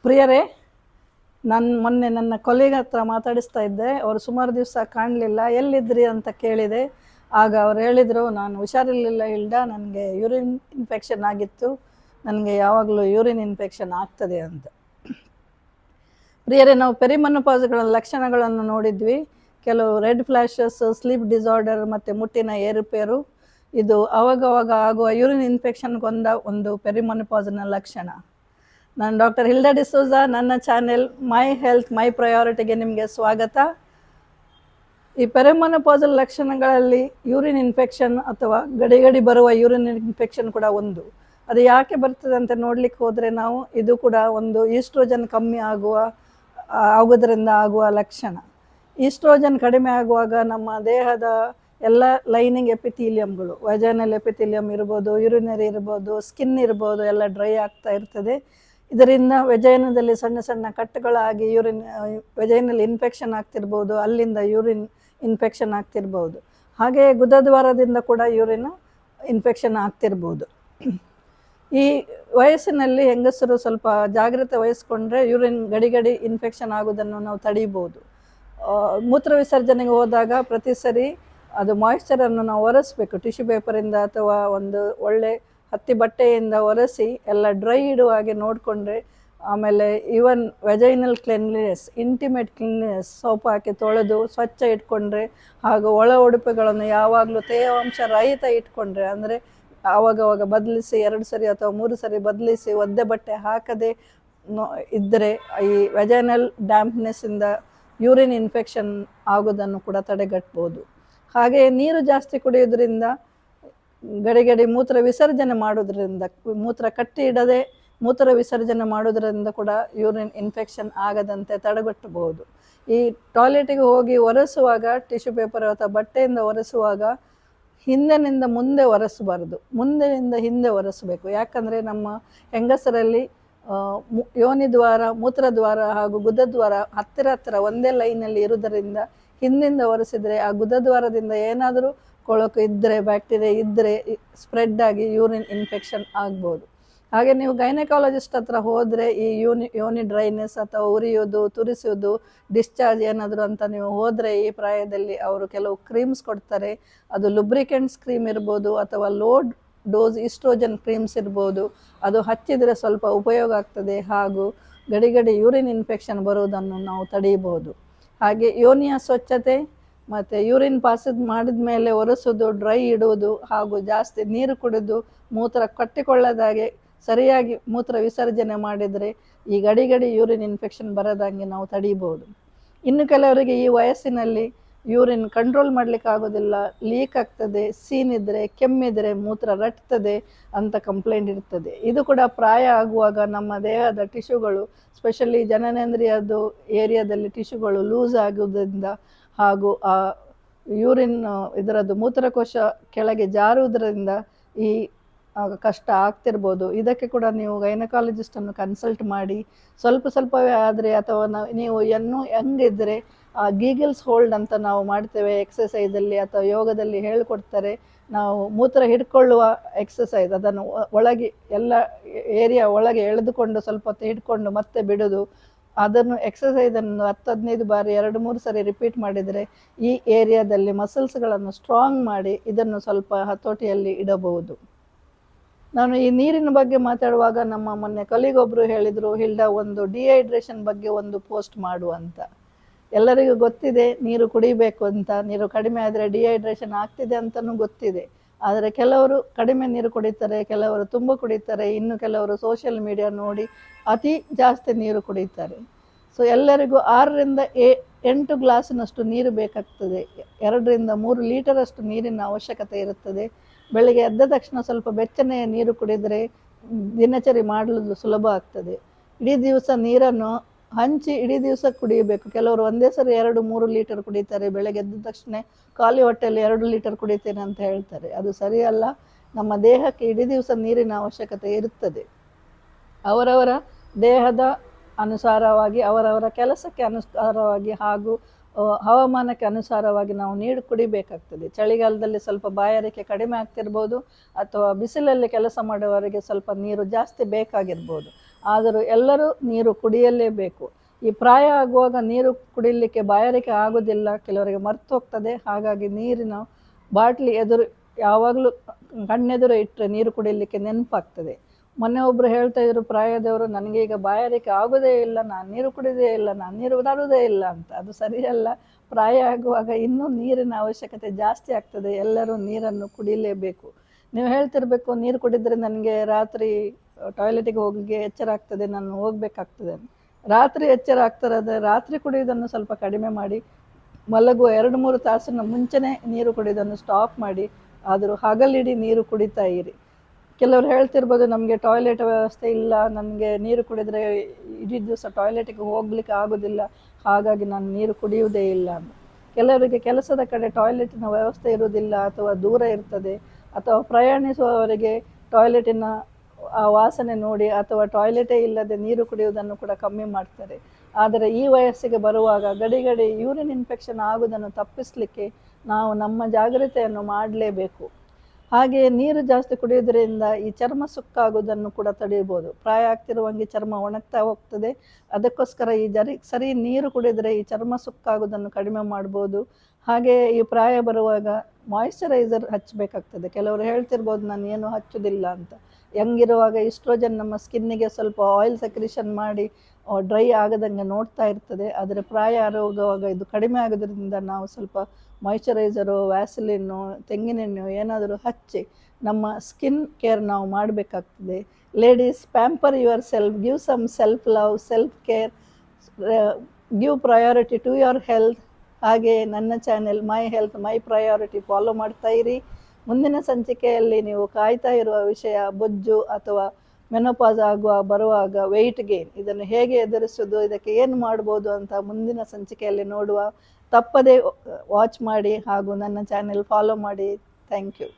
ಪ್ರಿಯರೇ, ನಾನು ಮೊನ್ನೆ ನನ್ನ ಕೊಲೀಗ್ ಹತ್ರ ಮಾತಾಡಿಸ್ತಾ ಇದ್ದೆ. ಅವರು ಸುಮಾರು ದಿವಸ ಕಾಣಲಿಲ್ಲ, ಎಲ್ಲಿದ್ರಿ ಅಂತ ಕೇಳಿದೆ. ಆಗ ಅವ್ರು ಹೇಳಿದರು, ನಾನು ಹುಷಾರಿರಲಿಲ್ಲ ಹಿಲ್ಡಾ, ನನಗೆ ಯೂರಿನ್ ಇನ್ಫೆಕ್ಷನ್ ಆಗಿತ್ತು, ನನಗೆ ಯಾವಾಗಲೂ ಯೂರಿನ್ ಇನ್ಫೆಕ್ಷನ್ ಆಗ್ತದೆ ಅಂತ. ಪ್ರಿಯರೇ, ನಾವು ಪೆರಿಮೆನೋಪಾಸ್ಗಳ ಲಕ್ಷಣಗಳನ್ನು ನೋಡಿದ್ವಿ. ಕೆಲವು ರೆಡ್ ಫ್ಲ್ಯಾಶಸ್, ಸ್ಲೀಪ್ ಡಿಸಾರ್ಡರ್ ಮತ್ತು ಮುಟ್ಟಿನ ಏರುಪೇರು, ಇದು ಅವಾಗವಾಗ ಆಗುವ ಯೂರಿನ್ ಇನ್ಫೆಕ್ಷನ್ಗೊಂದ ಒಂದು ಪೆರಿಮೆನೋಪಾಸ್ನ ಲಕ್ಷಣ. ನಾನು ಡಾಕ್ಟರ್ ಹಿಲ್ಡಾ ಡಿಸೋಜ. ನನ್ನ ಚಾನೆಲ್ ಮೈ ಹೆಲ್ತ್ ಮೈ ಪ್ರಯಾರಿಟಿಗೆ ನಿಮಗೆ ಸ್ವಾಗತ. ಈ ಪೆರಿಮೆನೋಪಾಸಲ್ ಲಕ್ಷಣಗಳಲ್ಲಿ ಯೂರಿನ್ ಇನ್ಫೆಕ್ಷನ್ ಅಥವಾ ಗಡಿ ಬರುವ ಯೂರಿನ್ ಇನ್ಫೆಕ್ಷನ್ ಕೂಡ ಒಂದು. ಅದು ಯಾಕೆ ಬರ್ತದೆ ಅಂತ ನೋಡ್ಲಿಕ್ಕೆ ಹೋದರೆ ನಾವು ಇದು ಕೂಡ ಒಂದು ಈಸ್ಟ್ರೋಜನ್ ಕಮ್ಮಿ ಆಗೋದ್ರಿಂದ ಆಗುವ ಲಕ್ಷಣ. ಈಸ್ಟ್ರೋಜನ್ ಕಡಿಮೆ ಆಗುವಾಗ ನಮ್ಮ ದೇಹದ ಎಲ್ಲ ಲೈನಿಂಗ್ ಎಪಿಥೀಲಿಯಮ್ಗಳು, ವಜೈನಲ್ ಎಪಿಥೀಲಿಯಮ್ ಇರ್ಬೋದು, ಯೂರಿನರಿ ಇರ್ಬೋದು, ಸ್ಕಿನ್ ಇರ್ಬೋದು, ಎಲ್ಲ ಡ್ರೈ ಆಗ್ತಾ ಇರ್ತದೆ. ಇದರಿಂದ ವಜೈನದಲ್ಲಿ ಸಣ್ಣ ಸಣ್ಣ ಕಟ್ಟುಗಳಾಗಿ ವಜೈನಲ್ಲಿ ಇನ್ಫೆಕ್ಷನ್ ಆಗ್ತಿರ್ಬೋದು, ಅಲ್ಲಿಂದ ಯೂರಿನ್ ಇನ್ಫೆಕ್ಷನ್ ಆಗ್ತಿರ್ಬೋದು. ಹಾಗೆ ಗುದದ್ವಾರದಿಂದ ಕೂಡ ಯೂರಿನ್ ಇನ್ಫೆಕ್ಷನ್ ಆಗ್ತಿರ್ಬೋದು. ಈ ವಯಸ್ಸಿನಲ್ಲಿ ಹೆಂಗಸರು ಸ್ವಲ್ಪ ಜಾಗ್ರತೆ ವಹಿಸ್ಕೊಂಡ್ರೆ ಯೂರಿನ್ ಗಡಿ ಇನ್ಫೆಕ್ಷನ್ ಆಗೋದನ್ನು ನಾವು ತಡೀಬೋದು. ಮೂತ್ರ ವಿಸರ್ಜನೆಗೆ ಹೋದಾಗ ಪ್ರತಿ ಸರಿ ಅದು ಮಾಯಿಶ್ಚರನ್ನು ನಾವು ಒರೆಸ್ಬೇಕು, ಟಿಶ್ಯೂ ಪೇಪರಿಂದ ಅಥವಾ ಒಂದು ಒಳ್ಳೆ ಹತ್ತಿ ಬಟ್ಟೆಯಿಂದ ಒರೆಸಿ ಎಲ್ಲ ಡ್ರೈ ಇಡುವ ಹಾಗೆ ನೋಡಿಕೊಂಡ್ರೆ, ಆಮೇಲೆ even vaginal cleanliness, intimate cleanness, soap ಹಾಕಿ ತೊಳೆದು ಸ್ವಚ್ಛ ಇಟ್ಕೊಂಡ್ರೆ, ಹಾಗೂ ಒಳ ಉಡುಪುಗಳನ್ನು ಯಾವಾಗಲೂ ತೇವಾಂಶ ರಹಿತ ಇಟ್ಕೊಂಡ್ರೆ, ಅಂದರೆ ಆವಾಗವಾಗ ಬದಲಿಸಿ 2 ಸರಿ ಅಥವಾ 3 ಸರಿ ಬದಲಿಸಿ ಒದ್ದೆ ಬಟ್ಟೆ ಹಾಕದೆ ಇದ್ದರೆ ಈ ವೆಜೈನಲ್ ಡ್ಯಾಂಪ್ನೆಸ್ಸಿಂದ ಯೂರಿನ್ ಇನ್ಫೆಕ್ಷನ್ ಆಗೋದನ್ನು ಕೂಡ ತಡೆಗಟ್ಬೋದು. ಹಾಗೆ ನೀರು ಜಾಸ್ತಿ ಕುಡಿಯೋದ್ರಿಂದ, ಗಡಿ ಮೂತ್ರ ವಿಸರ್ಜನೆ ಮಾಡೋದ್ರಿಂದ, ಮೂತ್ರ ಕಟ್ಟಿ ಇಡದೆ ಮೂತ್ರ ವಿಸರ್ಜನೆ ಮಾಡೋದ್ರಿಂದ ಕೂಡ ಯೂರಿನ್ ಇನ್ಫೆಕ್ಷನ್ ಆಗದಂತೆ ತಡೆಗಟ್ಟಬಹುದು. ಈ ಟಾಯ್ಲೆಟಿಗೆ ಹೋಗಿ ಒರೆಸುವಾಗ ಟಿಶ್ಯೂ ಪೇಪರ್ ಅಥವಾ ಬಟ್ಟೆಯಿಂದ ಒರೆಸುವಾಗ ಹಿಂದಿನಿಂದ ಮುಂದೆ ಒರೆಸಬಾರ್ದು, ಮುಂದಿನಿಂದ ಹಿಂದೆ ಒರೆಸಬೇಕು. ಯಾಕಂದರೆ ನಮ್ಮ ಹೆಂಗಸರಲ್ಲಿ ಯೋನಿದ್ವಾರ, ಮೂತ್ರದ್ವಾರ ಹಾಗೂ ಗುದದ್ವಾರ ಹತ್ತಿರ ಒಂದೇ ಲೈನಲ್ಲಿ ಇರುವುದರಿಂದ ಹಿಂದಿಂದ ಒರೆಸಿದರೆ ಆ ಗುದದ್ವಾರದಿಂದ ಏನಾದರೂ ಕೊಳಕು ಇದ್ದರೆ, ಬ್ಯಾಕ್ಟೀರಿಯಾ ಇದ್ದರೆ ಸ್ಪ್ರೆಡ್ ಆಗಿ ಯೂರಿನ್ ಇನ್ಫೆಕ್ಷನ್ ಆಗ್ಬೋದು. ಹಾಗೆ ನೀವು ಗೈನಕಾಲಜಿಸ್ಟ್ ಹತ್ರ ಹೋದರೆ ಈ ಯೋನಿ ಡ್ರೈನೆಸ್ ಅಥವಾ ಉರಿಯೋದು, ತುರಿಸೋದು, ಡಿಸ್ಚಾರ್ಜ್ ಏನಾದರೂ ಅಂತ ನೀವು ಹೋದರೆ ಈ ಪ್ರಾಯದಲ್ಲಿ ಅವರು ಕೆಲವು ಕ್ರೀಮ್ಸ್ ಕೊಡ್ತಾರೆ. ಅದು ಲುಬ್ರಿಕೆಂಟ್ಸ್ ಕ್ರೀಮ್ ಇರ್ಬೋದು ಅಥವಾ ಲೋ ಡೋಸ್ ಈಸ್ಟ್ರೋಜನ್ ಕ್ರೀಮ್ಸ್ ಇರ್ಬೋದು. ಅದು ಹಚ್ಚಿದರೆ ಸ್ವಲ್ಪ ಉಪಯೋಗ ಆಗ್ತದೆ, ಹಾಗೂ ಗಡಿ ಯೂರಿನ್ ಇನ್ಫೆಕ್ಷನ್ ಬರುವುದನ್ನು ನಾವು ತಡೆಯಬಹುದು. ಹಾಗೆ ಯೋನಿಯ ಸ್ವಚ್ಛತೆ ಮತ್ತು ಯೂರಿನ್ ಮಾಡಿದ ಮೇಲೆ ಒರೆಸೋದು, ಡ್ರೈ ಇಡುವುದು, ಹಾಗೂ ಜಾಸ್ತಿ ನೀರು ಕುಡಿದು ಮೂತ್ರ ಕಟ್ಟಿಕೊಳ್ಳದಾಗೆ ಸರಿಯಾಗಿ ಮೂತ್ರ ವಿಸರ್ಜನೆ ಮಾಡಿದರೆ ಈ ಗಡಿ ಯೂರಿನ್ ಇನ್ಫೆಕ್ಷನ್ ಬರದಂಗೆ ನಾವು ತಡೀಬಹುದು. ಇನ್ನು ಕೆಲವರಿಗೆ ಈ ವಯಸ್ಸಿನಲ್ಲಿ ಯೂರಿನ್ ಕಂಟ್ರೋಲ್ ಮಾಡಲಿಕ್ಕೆ ಆಗೋದಿಲ್ಲ, ಲೀಕ್ ಆಗ್ತದೆ, ಸೀನಿದ್ರೆ, ಕೆಮ್ಮಿದ್ರೆ, ಮೂತ್ರ ರಟ್ತದೆ ಅಂತ ಕಂಪ್ಲೇಂಟ್ ಇರ್ತದೆ. ಇದು ಕೂಡ ಪ್ರಾಯ ಆಗುವಾಗ ನಮ್ಮ ದೇಹದ ಟಿಶ್ಯೂಗಳು, ಸ್ಪೆಷಲಿ ಜನನೇಂದ್ರಿಯದ್ದು ಏರಿಯಾದಲ್ಲಿ ಟಿಶ್ಯೂಗಳು ಲೂಸ್ ಆಗುವುದರಿಂದ ಹಾಗೂ ಆ ಯೂರಿನ್ ಇದರದ್ದು ಮೂತ್ರಕೋಶ ಕೆಳಗೆ ಜಾರುವುದರಿಂದ ಈ ಕಷ್ಟ ಆಗ್ತಿರ್ಬೋದು. ಇದಕ್ಕೆ ಕೂಡ ನೀವು ಗೈನಕಾಲಜಿಸ್ಟನ್ನು ಕನ್ಸಲ್ಟ್ ಮಾಡಿ, ಸ್ವಲ್ಪವೇ ಆದರೆ ಅಥವಾ ನೀವು ಇನ್ನೂ ಹೆಂಗಿದ್ರೆ ಗೀಗಲ್ಸ್ ಹೋಲ್ಡ್ ಅಂತ ನಾವು ಮಾಡ್ತೇವೆ ಎಕ್ಸಸೈಸಲ್ಲಿ ಅಥವಾ ಯೋಗದಲ್ಲಿ ಹೇಳಿಕೊಡ್ತಾರೆ. ನಾವು ಮೂತ್ರ ಹಿಡ್ಕೊಳ್ಳುವ ಎಕ್ಸಸೈಸ್, ಅದನ್ನು ಒಳಗೆ ಎಲ್ಲ ಏರಿಯಾ ಒಳಗೆ ಎಳೆದುಕೊಂಡು ಸ್ವಲ್ಪ ಹೊತ್ತು ಹಿಡ್ಕೊಂಡು ಮತ್ತೆ ಬಿಡೋದು, ಅದನ್ನು ಎಕ್ಸಸೈಸನ್ನು 10-15 ಬಾರಿ 2-3 ಸರಿ ರಿಪೀಟ್ ಮಾಡಿದರೆ ಈ ಏರಿಯಾದಲ್ಲಿ ಮಸಲ್ಸ್ಗಳನ್ನು ಸ್ಟ್ರಾಂಗ್ ಮಾಡಿ ಇದನ್ನು ಸ್ವಲ್ಪ ಹತೋಟಿಯಲ್ಲಿ ಇಡಬಹುದು. ನಾನು ಈ ನೀರಿನ ಬಗ್ಗೆ ಮಾತಾಡುವಾಗ ನಮ್ಮ ಮೊನ್ನೆ ಕೊಲೀಗೊಬ್ಬರು ಹೇಳಿದರು, ಹಿಲ್ಡಾ ಒಂದು ಡಿಹೈಡ್ರೇಷನ್ ಬಗ್ಗೆ ಒಂದು ಪೋಸ್ಟ್ ಮಾಡು ಅಂತ. ಎಲ್ಲರಿಗೂ ಗೊತ್ತಿದೆ ನೀರು ಕುಡಿಬೇಕು ಅಂತ, ನೀರು ಕಡಿಮೆ ಆದರೆ ಡಿಹೈಡ್ರೇಷನ್ ಆಗ್ತಿದೆ ಅಂತಲೂ ಗೊತ್ತಿದೆ. ಆದರೆ ಕೆಲವರು ಕಡಿಮೆ ನೀರು ಕುಡಿತಾರೆ, ಕೆಲವರು ತುಂಬ ಕುಡಿತಾರೆ, ಇನ್ನು ಕೆಲವರು ಸೋಷಿಯಲ್ ಮೀಡಿಯಾ ನೋಡಿ ಅತಿ ಜಾಸ್ತಿ ನೀರು ಕುಡಿತಾರೆ. ಸೊ ಎಲ್ಲರಿಗೂ 6ರಿಂದ 8 ಗ್ಲಾಸಿನಷ್ಟು ನೀರು ಬೇಕಾಗ್ತದೆ. 2-3 ಲೀಟರಷ್ಟು ನೀರಿನ ಅವಶ್ಯಕತೆ ಇರುತ್ತದೆ. ಬೆಳಗ್ಗೆ ಎದ್ದ ತಕ್ಷಣ ಸ್ವಲ್ಪ ಬೆಚ್ಚನೆಯ ನೀರು ಕುಡಿದರೆ ದಿನಚರಿ ಮಾಡಲು ಸುಲಭ ಆಗ್ತದೆ. ಇಡೀ ದಿವಸ ನೀರನ್ನು ಹಂಚಿ ಇಡೀ ದಿವಸ ಕುಡಿಯಬೇಕು. ಕೆಲವರು ಒಂದೇ ಸರಿ 2-3 ಲೀಟರ್ ಕುಡಿತಾರೆ, ಬೆಳಗ್ಗೆ ಎದ್ದ ತಕ್ಷಣ ಖಾಲಿ ಹೊಟ್ಟೆಯಲ್ಲಿ 2 ಲೀಟರ್ ಕುಡಿತೇನೆ ಅಂತ ಹೇಳ್ತಾರೆ. ಅದು ಸರಿಯಲ್ಲ. ನಮ್ಮ ದೇಹಕ್ಕೆ ಇಡೀ ದಿವಸ ನೀರಿನ ಅವಶ್ಯಕತೆ ಇರುತ್ತದೆ. ಅವರವರ ದೇಹದ ಅನುಸಾರವಾಗಿ, ಅವರವರ ಕೆಲಸಕ್ಕೆ ಅನುಸಾರವಾಗಿ ಹಾಗೂ ಹವಾಮಾನಕ್ಕೆ ಅನುಸಾರವಾಗಿ ನಾವು ನೀರು ಕುಡಿಬೇಕಾಗ್ತದೆ. ಚಳಿಗಾಲದಲ್ಲಿ ಸ್ವಲ್ಪ ಬಾಯಾರಿಕೆ ಕಡಿಮೆ ಆಗ್ತಿರ್ಬೋದು, ಅಥವಾ ಬಿಸಿಲಲ್ಲಿ ಕೆಲಸ ಮಾಡುವವರಿಗೆ ಸ್ವಲ್ಪ ನೀರು ಜಾಸ್ತಿ ಬೇಕಾಗಿರ್ಬೋದು. ಆದರೂ ಎಲ್ಲರೂ ನೀರು ಕುಡಿಯಲೇಬೇಕು. ಈ ಪ್ರಾಯ ಆಗುವಾಗ ನೀರು ಕುಡಿಲಿಕ್ಕೆ ಬಾಯಾರಿಕೆ ಆಗೋದಿಲ್ಲ, ಕೆಲವರಿಗೆ ಮರ್ತು ಹೋಗ್ತದೆ. ಹಾಗಾಗಿ ನೀರಿನ ಬಾಟ್ಲಿ ಎದುರು ಯಾವಾಗಲೂ ಕಣ್ಣೆದುರು ಇಟ್ಟರೆ ನೀರು ಕುಡಿಯಲಿಕ್ಕೆ ನೆನಪಾಗ್ತದೆ. ಮೊನ್ನೆ ಒಬ್ಬರು ಹೇಳ್ತಾ ಇದ್ರು ಪ್ರಾಯದವರು, ನನಗೆ ಈಗ ಬಾಯಾರಿಕೆ ಆಗೋದೇ ಇಲ್ಲ, ನಾನು ನೀರು ಕುಡಿಯೋದೇ ಇಲ್ಲ, ನಾನು ನೀರು ತರುವುದೇ ಇಲ್ಲ ಅಂತ. ಅದು ಸರಿಯಲ್ಲ. ಪ್ರಾಯ ಆಗುವಾಗ ಇನ್ನೂ ನೀರಿನ ಅವಶ್ಯಕತೆ ಜಾಸ್ತಿ ಆಗ್ತದೆ. ಎಲ್ಲರೂ ನೀರನ್ನು ಕುಡಿಯಲೇಬೇಕು. ನೀವು ಹೇಳ್ತಿರ್ಬೇಕು, ನೀರು ಕುಡಿದ್ರೆ ನನಗೆ ರಾತ್ರಿ ಟಾಯ್ಲೆಟಿಗೆ ಹೋಗಲಿಕ್ಕೆ ಎಚ್ಚರ ಆಗ್ತದೆ, ನಾನು ಹೋಗ್ಬೇಕಾಗ್ತದೆ. ರಾತ್ರಿ ಎಚ್ಚರ ಆಗ್ತಿರೋದ್ರೆ ರಾತ್ರಿ ಕುಡಿಯೋದನ್ನು ಸ್ವಲ್ಪ ಕಡಿಮೆ ಮಾಡಿ, ಮಲಗುವ 2-3 ತಾಸಿನ ಮುಂಚೆನೇ ನೀರು ಕುಡಿಯೋದನ್ನು ಸ್ಟಾಪ್ ಮಾಡಿ, ಆದರೂ ಹಗಲಿಡೀ ನೀರು ಕುಡಿತಾ ಇರಿ. ಕೆಲವರು ಹೇಳ್ತಿರ್ಬೋದು, ನಮಗೆ ಟಾಯ್ಲೆಟ್ ವ್ಯವಸ್ಥೆ ಇಲ್ಲ, ನನಗೆ ನೀರು ಕುಡಿದ್ರೆ ಇಡೀ ದಿವಸ ಟಾಯ್ಲೆಟಿಗೆ ಹೋಗ್ಲಿಕ್ಕೆ ಆಗೋದಿಲ್ಲ, ಹಾಗಾಗಿ ನಾನು ನೀರು ಕುಡಿಯುವುದೇ ಇಲ್ಲ ಅಂತ. ಕೆಲವರಿಗೆ ಕೆಲಸದ ಕಡೆ ಟಾಯ್ಲೆಟಿನ ವ್ಯವಸ್ಥೆ ಇರುವುದಿಲ್ಲ, ಅಥವಾ ದೂರ ಇರ್ತದೆ, ಅಥವಾ ಪ್ರಯಾಣಿಸುವವರಿಗೆ ಟಾಯ್ಲೆಟಿನ ಆ ವಾಸನೆ ನೋಡಿ ಅಥವಾ ಟಾಯ್ಲೆಟೇ ಇಲ್ಲದೆ ನೀರು ಕುಡಿಯುವುದನ್ನು ಕೂಡ ಕಮ್ಮಿ ಮಾಡ್ತಾರೆ. ಆದರೆ ಈ ವಯಸ್ಸಿಗೆ ಬರುವಾಗ ಗಡಿ ಯೂರಿನ್ ಇನ್ಫೆಕ್ಷನ್ ಆಗುವುದನ್ನು ತಪ್ಪಿಸಲಿಕ್ಕೆ ನಾವು ನಮ್ಮ ಜಾಗ್ರತೆಯನ್ನು ಮಾಡಲೇಬೇಕು. ಹಾಗೆಯೇ ನೀರು ಜಾಸ್ತಿ ಕುಡಿಯೋದ್ರಿಂದ ಈ ಚರ್ಮ ಸುಕ್ಕಾಗುವುದನ್ನು ಕೂಡ ತಡೆಯಬಹುದು. ಪ್ರಾಯ ಆಗ್ತಿರುವಂಗೆ ಚರ್ಮ ಒಣಗ್ತಾ ಹೋಗ್ತದೆ. ಅದಕ್ಕೋಸ್ಕರ ಈ ಸರಿ ನೀರು ಕುಡಿದರೆ ಈ ಚರ್ಮ ಸುಕ್ಕಾಗುವುದನ್ನು ಕಡಿಮೆ ಮಾಡ್ಬೋದು. ಹಾಗೆಯೇ ಈ ಪ್ರಾಯ ಬರುವಾಗ ಮಾಯಿಶ್ಚರೈಸರ್ ಹಚ್ಚಬೇಕಾಗ್ತದೆ. ಕೆಲವರು ಹೇಳ್ತಿರ್ಬೋದು, ನಾನು ಏನು ಹಚ್ಚುವುದಿಲ್ಲ ಅಂತ. ಯಂಗಿರುವಾಗ ಈಸ್ಟ್ರೋಜನ್ ನಮ್ಮ ಸ್ಕಿನ್ನಿಗೆ ಸ್ವಲ್ಪ ಆಯಿಲ್ ಸೆಕ್ರಿಷನ್ ಮಾಡಿ ಡ್ರೈ ಆಗದಂಗೆ ನೋಡ್ತಾ ಇರ್ತದೆ. ಆದರೆ ಪ್ರಾಯ ಆಗುವಾಗ ಇದು ಕಡಿಮೆ ಆಗೋದ್ರಿಂದ ನಾವು ಸ್ವಲ್ಪ ಮಾಯಿಶ್ಚರೈಸರು, ವ್ಯಾಸಲಿನ್ನು, ತೆಂಗಿನೆಣ್ಣೆ ಏನಾದರೂ ಹಚ್ಚಿ ನಮ್ಮ ಸ್ಕಿನ್ ಕೇರ್ ನಾವು ಮಾಡಬೇಕಾಗ್ತದೆ. Ladies, pamper yourself, give some self love, self care, give priority to your health. ಹಾಗೆ ನನ್ನ channel my health my priority follow ಮಾಡ್ತಾ ಇರಿ. ಮುಂದಿನ ಸಂಚಿಕೆಯಲ್ಲಿ ನೀವು ಕಾಯ್ತಾ ಇರುವ ವಿಷಯ ಬೊಜ್ಜು ಅಥವಾ ಮೆನೋಪಾಸ್ ಬರುವಾಗ ವೆಯ್ಟ್ ಗೇನ್, ಇದನ್ನು ಹೇಗೆ ಎದುರಿಸೋದು, ಇದಕ್ಕೆ ಏನು ಮಾಡ್ಬೋದು ಅಂತ ಮುಂದಿನ ಸಂಚಿಕೆಯಲ್ಲಿ ನೋಡುವ. ತಪ್ಪದೇ ವಾಚ್ ಮಾಡಿ ಹಾಗೂ ನನ್ನ ಚಾನೆಲ್ ಫಾಲೋ ಮಾಡಿ. Thank you.